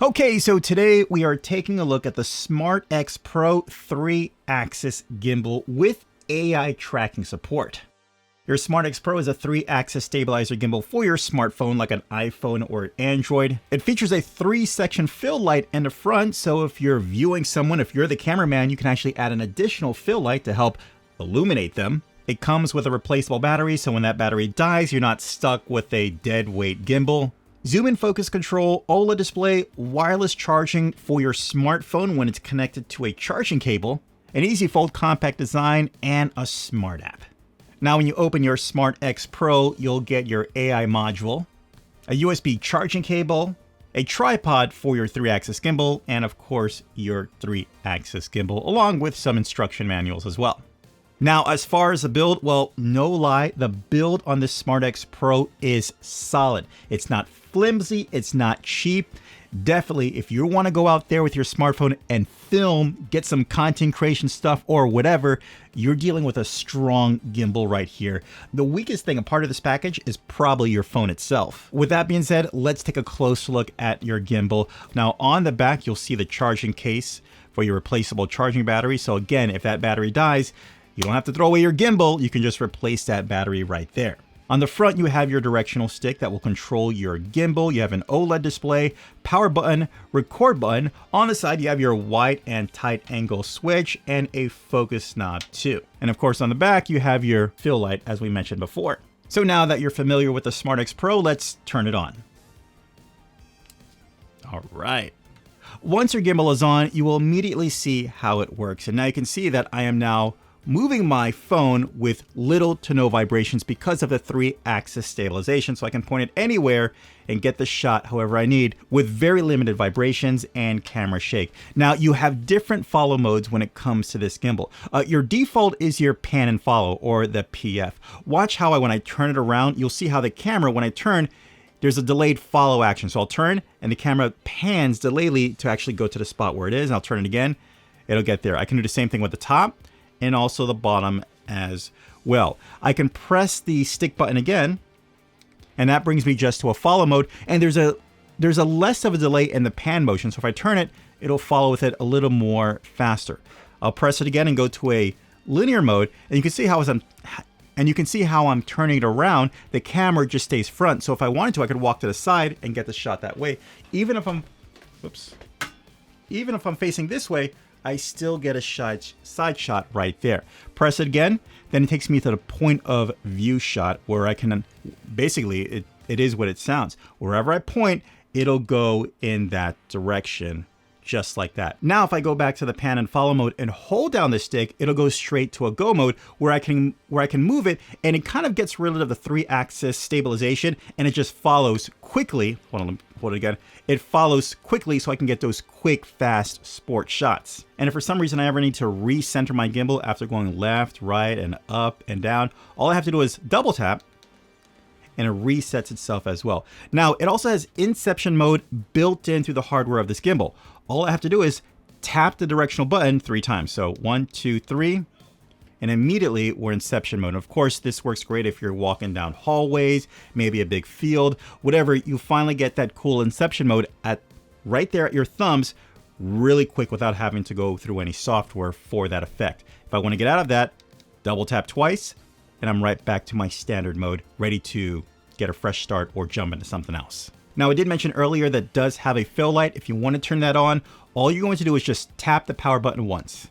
Okay, so today we are taking a look at the Smart X Pro 3-axis gimbal with AI tracking support. Your Smart X Pro is a 3-axis stabilizer gimbal for your smartphone like an iPhone or Android. It features a 3-section fill light in the front, so if you're viewing someone, if you're the cameraman, you can actually add an additional fill light to help illuminate them. It comes with a replaceable battery, so when that battery dies, you're not stuck with a dead weight gimbal. Zoom in focus control, OLED display, wireless charging for your smartphone when it's connected to a charging cable, an easy fold compact design, and a smart app. Now when you open your Smart X Pro, you'll get your AI module, a USB charging cable, a tripod for your 3-axis gimbal, and of course your 3-axis gimbal, along with some instruction manuals as well. Now, as far as the build, well, no lie, the build on this Smart X Pro is solid. It's not flimsy, it's not cheap. Definitely, if you want to go out there with your smartphone and film, get some content creation stuff or whatever, you're dealing with a strong gimbal right here. The weakest thing, a part of this package, is probably your phone itself. With that being said, let's take a close look at your gimbal. Now, on the back, you'll see the charging case for your replaceable charging battery. So again, if that battery dies, you don't have to throw away your gimbal, you can just replace that battery right there. On the front, you have your directional stick that will control your gimbal. You have an OLED display, power button, record button. On the side, you have your wide and tight angle switch and a focus knob too. And of course, on the back, you have your fill light as we mentioned before. So now that you're familiar with the Smart X Pro, let's turn it on. All right. Once your gimbal is on, you will immediately see how it works. And now you can see that I am now moving my phone with little to no vibrations because of the 3-axis stabilization, so I can point it anywhere and get the shot however I need with very limited vibrations and camera shake. Now, you have different follow modes when it comes to this gimbal. Your default is your pan and follow, or the PF. Watch how when I turn it around, you'll see how the camera, when I turn, there's a delayed follow action. So I'll turn and the camera pans delayedly to actually go to the spot where it is. And I'll turn it again, it'll get there. I can do the same thing with the top and also the bottom as well. I can press the stick button again, and that brings me just to a follow mode. And there's a less of a delay in the pan motion. So if I turn it, it'll follow with it a little more faster. I'll press it again and go to a linear mode, and you can see how I'm turning it around, the camera just stays front. So if I wanted to, I could walk to the side and get the shot that way. Even if I'm facing this way, I still get a side shot right there. Press it again, then it takes me to the point of view shot where I can, basically, it is what it sounds. Wherever I point, it'll go in that direction, just like that. Now, if I go back to the pan and follow mode and hold down the stick, it'll go straight to a go mode where I can move it, and it kind of gets rid of the 3-axis stabilization, and it just follows quickly. Hold on, let me hold it again. It follows quickly so I can get those quick, fast sport shots. And if for some reason I ever need to recenter my gimbal after going left, right, and up and down, all I have to do is double tap, and it resets itself as well. Now, it also has Inception mode built into the hardware of this gimbal. All I have to do is tap the directional button 3 times. So 1, 2, 3, and immediately we're Inception mode. And of course, this works great if you're walking down hallways, maybe a big field, whatever. You finally get that cool Inception mode right there at your thumbs really quick without having to go through any software for that effect. If I want to get out of that, double tap twice, and I'm right back to my standard mode, ready to get a fresh start or jump into something else. Now, I did mention earlier that it does have a fill light. If you want to turn that on, all you're going to do is just tap the power button once,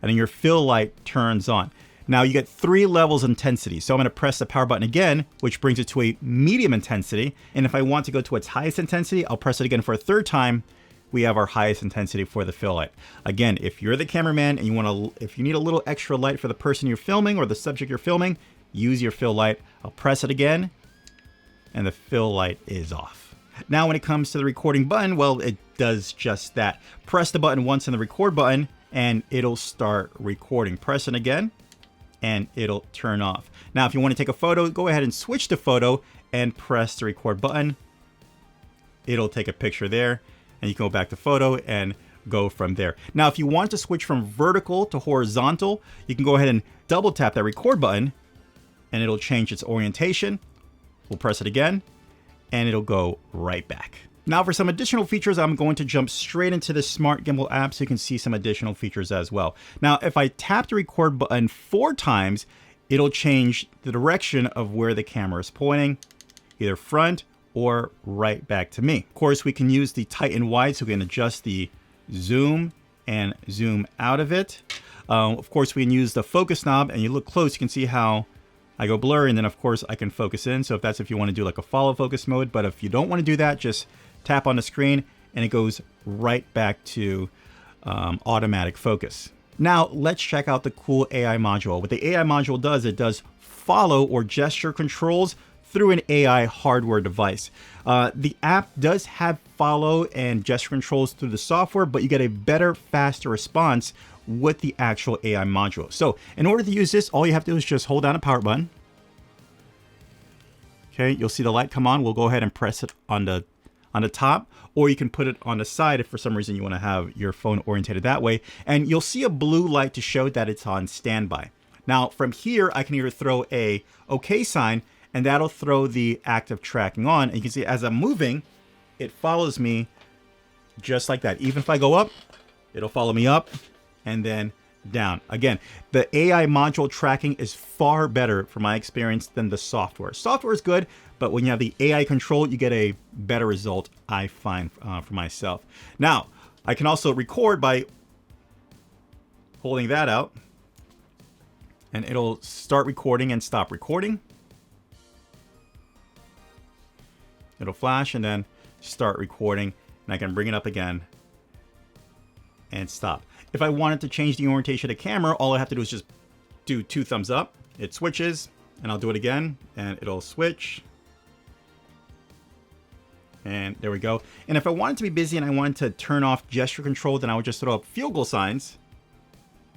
and then your fill light turns on. Now, you get 3 levels of intensity. So I'm going to press the power button again, which brings it to a medium intensity. And if I want to go to its highest intensity, I'll press it again for a 3rd time. We have our highest intensity for the fill light. Again, if you're the cameraman and if you need a little extra light for the person you're filming or the subject you're filming, use your fill light. I'll press it again, and the fill light is off. Now, when it comes to the recording button, well, it does just that. Press the button once in the record button, and it'll start recording. Press it again, and it'll turn off. Now, if you want to take a photo, go ahead and switch to photo and press the record button. It'll take a picture there, and you can go back to photo and go from there. Now, if you want to switch from vertical to horizontal, you can go ahead and double tap that record button, and it'll change its orientation. We'll press it again, and it'll go right back. Now for some additional features, I'm going to jump straight into the Smart Gimbal app so you can see some additional features as well. Now, if I tap the record button 4 times, it'll change the direction of where the camera is pointing, either front or right back to me. Of course, we can use the tight and wide so we can adjust the zoom and zoom out of it. Of course, we can use the focus knob, and you look close, you can see how I go blurry, and then of course I can focus in. So if you want to do like a follow focus mode, but if you don't want to do that, just tap on the screen and it goes right back to automatic focus. Now let's check out the cool AI module. What the AI module does, it does follow or gesture controls through an AI hardware device. The app does have follow and gesture controls through the software, but you get a better, faster response with the actual AI module. So in order to use this, all you have to do is just hold down a power button. Okay, you'll see the light come on. We'll go ahead and press it on the top, or you can put it on the side if for some reason you want to have your phone orientated that way. And you'll see a blue light to show that it's on standby. Now from here, I can either throw a OK sign, and that'll throw the active tracking on. And you can see as I'm moving, it follows me just like that. Even if I go up, it'll follow me up and then down. Again, the AI module tracking is far better from my experience than the software. Software is good, but when you have the AI control, you get a better result, I find, for myself. Now, I can also record by holding that out, and it'll start recording and stop recording. It'll flash and then start recording, and I can bring it up again and stop. If I wanted to change the orientation of the camera, all I have to do is just do 2 thumbs up. It switches, and I'll do it again, and it'll switch. And there we go. And if I wanted to be busy and I wanted to turn off gesture control, then I would just throw up field goal signs.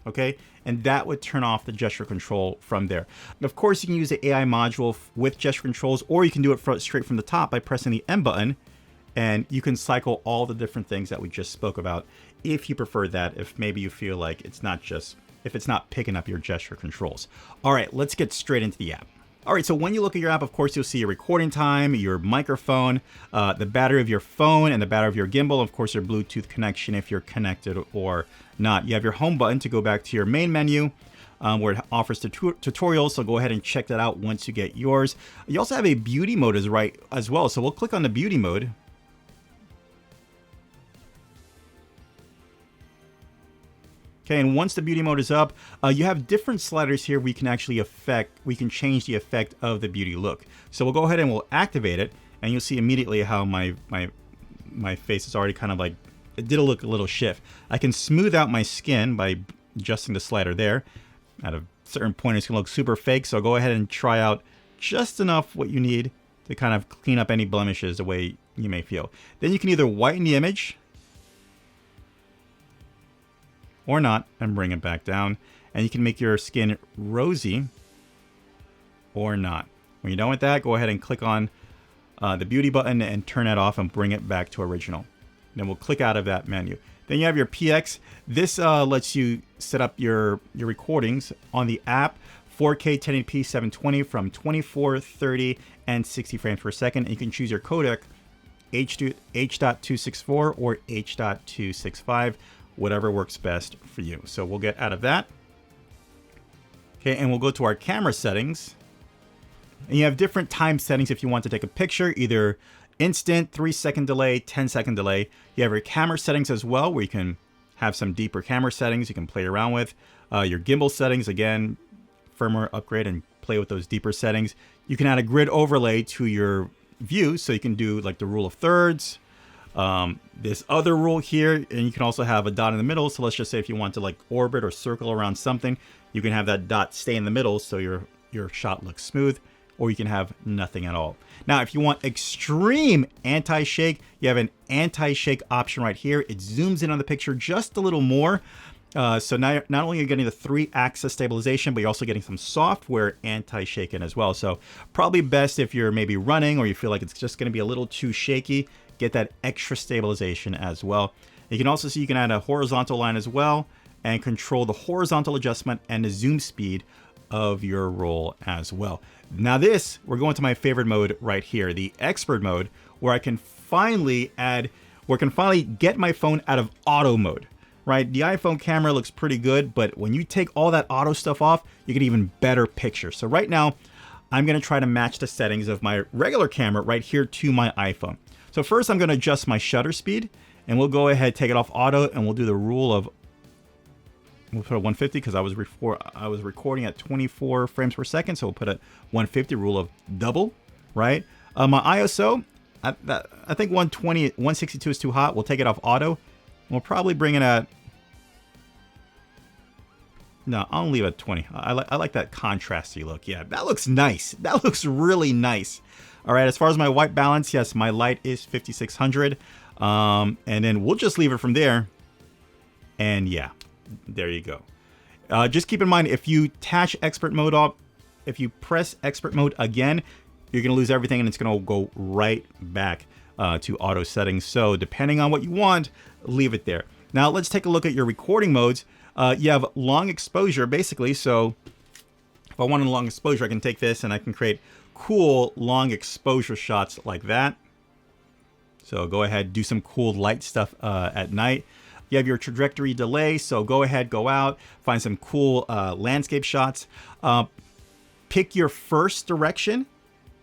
Okay, and that would turn off the gesture control from there. And of course, you can use the AI module with gesture controls, or you can do it straight from the top by pressing the M button, and you can cycle all the different things that we just spoke about if you prefer that, if maybe you feel like it's not picking up your gesture controls. All right, let's get straight into the app. All right, so when you look at your app, of course, you'll see your recording time, your microphone, the battery of your phone, and the battery of your gimbal, of course, your Bluetooth connection if you're connected or not. You have your home button to go back to your main menu, where it offers tutorials, so go ahead and check that out once you get yours. You also have a beauty mode as well, so we'll click on the beauty mode. Okay, and once the beauty mode is up, you have different sliders here we can change the effect of the beauty look. So we'll go ahead and we'll activate it, and you'll see immediately how my face is already kind of like, it did look a little shift. I can smooth out my skin by adjusting the slider there. At a certain point, it's gonna look super fake, so go ahead and try out just enough what you need to kind of clean up any blemishes the way you may feel. Then you can either whiten the image, or not, and bring it back down. And you can make your skin rosy or not. When you're done with that, go ahead and click on the beauty button and turn it off and bring it back to original. Then we'll click out of that menu. Then you have your PX. This lets you set up your recordings on the app, 4K 1080p 720 from 24, 30, and 60 frames per second. And you can choose your codec, H.264 or H.265. Whatever works best for you. So we'll get out of that. Okay, and we'll go to our camera settings. And you have different time settings if you want to take a picture, either instant, 3-second delay, 10-second delay. You have your camera settings as well, where you can have some deeper camera settings you can play around with. Your gimbal settings, again, firmware upgrade and play with those deeper settings. You can add a grid overlay to your view, so you can do like the rule of thirds. This other rule here, and you can also have a dot in the middle. So let's just say if you want to like orbit or circle around something, you can have that dot stay in the middle so your shot looks smooth, or you can have nothing at all. Now, if you want extreme anti-shake, you have an anti-shake option right here. It zooms in on the picture just a little more. So now not only are you getting the 3-axis stabilization, but you're also getting some software anti-shaking as well. So probably best if you're maybe running or you feel like it's just going to be a little too shaky, get that extra stabilization as well. You can also see you can add a horizontal line as well and control the horizontal adjustment and the zoom speed of your roll as well. Now we're going to my favorite mode right here, the expert mode, where I can finally get my phone out of auto mode, right? The iPhone camera looks pretty good, but when you take all that auto stuff off, you get even better pictures. So right now, I'm gonna try to match the settings of my regular camera right here to my iPhone. So first I'm gonna adjust my shutter speed, and we'll go ahead, take it off auto, and we'll do the rule of, we'll put a 150 because I was recording at 24 frames per second, so we'll put a 150 rule of double, right? My ISO, I think 120, 162 is too hot. We'll take it off auto. We'll probably bring it at, no, I'll leave it at 20. I like that contrasty look. Yeah, that looks nice. That looks really nice. All right, as far as my white balance, yes, my light is 5600. And then we'll just leave it from there. And yeah, there you go. Just keep in mind, if you attach expert mode up, if you press expert mode again, you're gonna lose everything and it's gonna go right back to auto settings. So depending on what you want, leave it there. Now let's take a look at your recording modes. You have long exposure basically. So if I want a long exposure, I can take this and I can create cool long exposure shots like that. So go ahead, do some cool light stuff at night. You have your trajectory delay, so go ahead, go out, find some cool landscape shots. Pick your first direction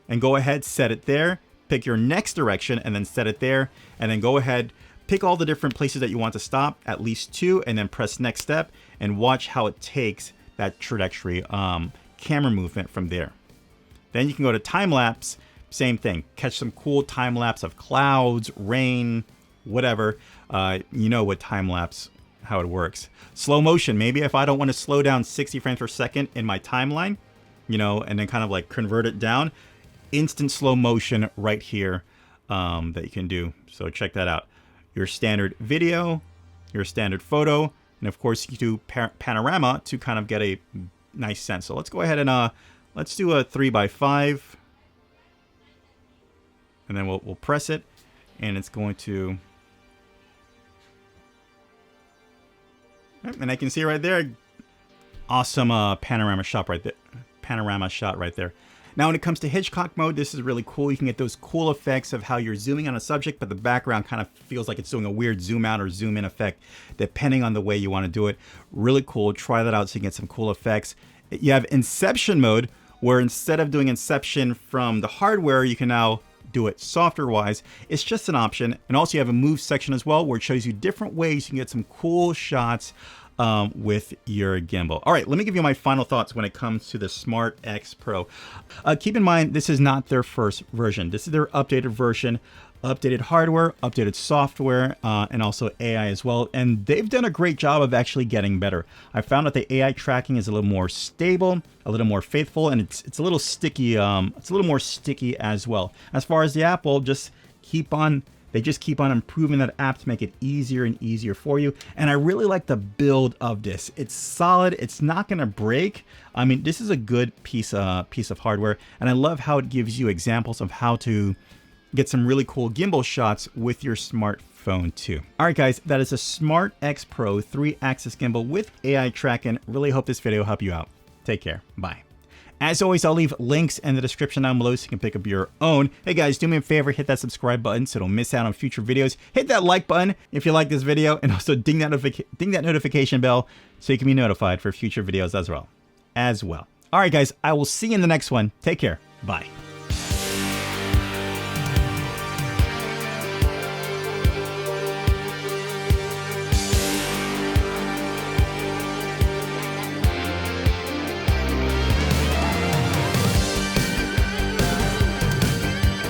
and go ahead, set it there. Pick your next direction and then set it there. And then go ahead, pick all the different places that you want to stop, at least 2, and then press next step and watch how it takes that trajectory camera movement from there. Then you can go to time lapse, same thing. Catch some cool time lapse of clouds, rain, whatever. You know what time lapse, how it works. Slow motion, maybe if I don't want to slow down 60 frames per second in my timeline, you know, and then kind of like convert it down, instant slow motion right here that you can do. So check that out. Your standard video, your standard photo, and of course you do panorama to kind of get a nice sense. So let's go ahead and let's do a 3x5. And then we'll press it, and it's going to, and I can see right there, awesome panorama shot right there. Now when it comes to Hitchcock mode, this is really cool. You can get those cool effects of how you're zooming on a subject, but the background kind of feels like it's doing a weird zoom out or zoom in effect, depending on the way you want to do it. Really cool. Try that out so you can get some cool effects. You have Inception mode, where instead of doing Inception from the hardware, you can now do it software-wise. It's just an option. And also you have a move section as well, where it shows you different ways you can get some cool shots with your gimbal. All right, let me give you my final thoughts when it comes to the Smart X Pro. Keep in mind, this is not their first version. This is their updated version, updated hardware, updated software, and also AI as well. And they've done a great job of actually getting better. I found that the AI tracking is a little more stable, a little more faithful, and it's a little sticky. It's a little more sticky as well. As far as the Apple, they just keep on improving that app to make it easier and easier for you. And I really like the build of this. It's solid. It's not going to break. I mean, this is a good piece of hardware. And I love how it gives you examples of how to get some really cool gimbal shots with your smartphone too. All right, guys, that is a Smart X Pro 3-axis gimbal with AI tracking. Really hope this video helped you out. Take care. Bye. As always, I'll leave links in the description down below so you can pick up your own. Hey guys, do me a favor, hit that subscribe button so don't miss out on future videos. Hit that like button if you like this video, and also ding that notification bell so you can be notified for future videos as well. All right, guys, I will see you in the next one. Take care. Bye.